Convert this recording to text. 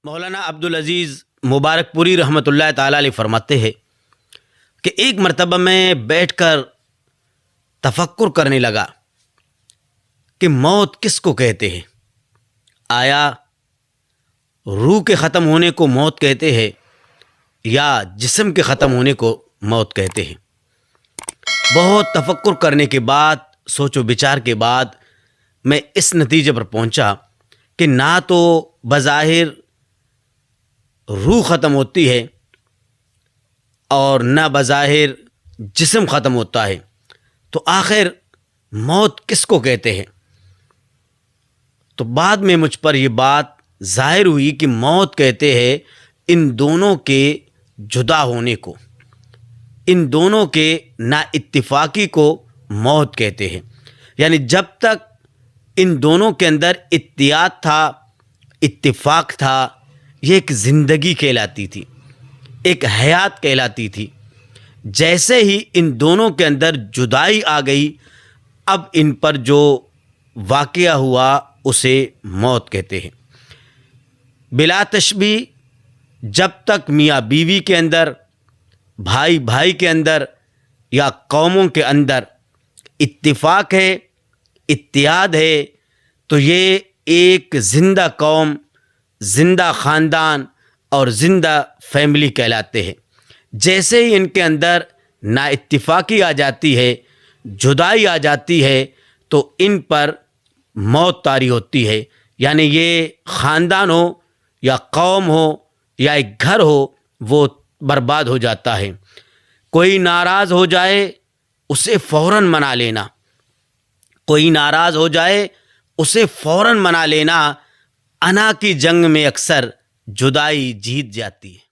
مولانا عبدالعزیز مبارک پوری رحمۃ اللہ تعالیٰ علیہ فرماتے ہیں کہ ایک مرتبہ میں بیٹھ کر تفکر کرنے لگا کہ موت کس کو کہتے ہیں؟ آیا روح کے ختم ہونے کو موت کہتے ہیں یا جسم کے ختم ہونے کو موت کہتے ہیں؟ بہت تفکر کرنے کے بعد، سوچ و بچار کے بعد میں اس نتیجے پر پہنچا کہ نہ تو بظاہر روح ختم ہوتی ہے اور نہ بظاہر جسم ختم ہوتا ہے، تو آخر موت کس کو کہتے ہیں؟ تو بعد میں مجھ پر یہ بات ظاہر ہوئی کہ موت کہتے ہیں ان دونوں کے جدا ہونے کو، ان دونوں کے نا اتفاقی کو موت کہتے ہیں۔ یعنی جب تک ان دونوں کے اندر اتحاد تھا، اتفاق تھا، یہ ایک زندگی کہلاتی تھی، ایک حیات کہلاتی تھی۔ جیسے ہی ان دونوں کے اندر جدائی آ گئی، اب ان پر جو واقعہ ہوا اسے موت کہتے ہیں۔ بلا تشبیہ جب تک میاں بیوی کے اندر، بھائی بھائی کے اندر یا قوموں کے اندر اتفاق ہے، اتحاد ہے، تو یہ ایک زندہ قوم، زندہ خاندان اور زندہ فیملی کہلاتے ہیں۔ جیسے ہی ان کے اندر نا اتفاقی آ جاتی ہے، جدائی آ جاتی ہے، تو ان پر موت طاری ہوتی ہے۔ یعنی یہ خاندان ہو یا قوم ہو یا ایک گھر ہو، وہ برباد ہو جاتا ہے۔ کوئی ناراض ہو جائے اسے فوراً منا لینا، کوئی ناراض ہو جائے اسے فوراً منا لینا، انا کی جنگ میں اکثر جدائی جیت جاتی ہے۔